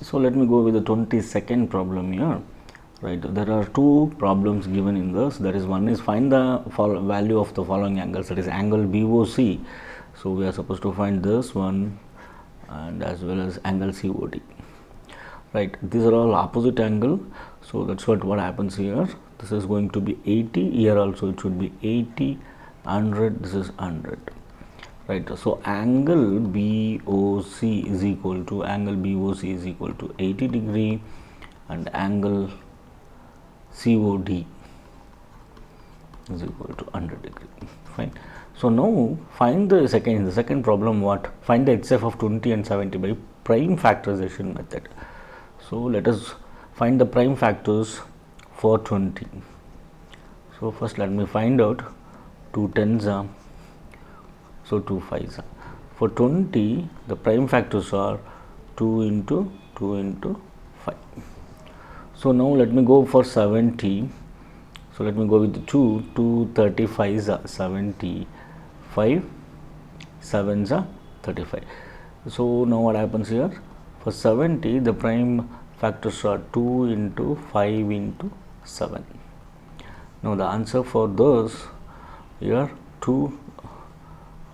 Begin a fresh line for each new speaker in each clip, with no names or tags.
So let me go with the 22nd problem here. Right, there are two problems given in this. That is, one is find the value of the following angles, that is angle BOC. So we are supposed to find this one and as well as angle COD. Right, these are all opposite angle, so that's what happens here. This is going to be 80, here also it should be 80, 100, this is 100. Right, so angle BOC is equal to 80 degree and angle COD is equal to 100 degree. Fine. So now find the second problem. What? Find the HCF of 20 and 70 by prime factorization method. So let us find the prime factors for 20. So first let me find out 2 tens are, so 2 5s are. For 20 the prime factors are 2 into 2 into 5. So now let me go for 70. So let me go with 2 35s are 70, 5 7s are 35. So now what happens here? For 70 the prime factors are 2 into 5 into 7. Now the answer for this here, 2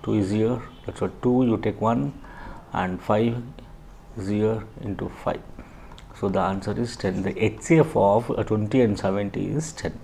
is here, that's what 2 you take 1 and 5 is here into 5. So the answer is 10. The HCF of 20 and 70 is 10.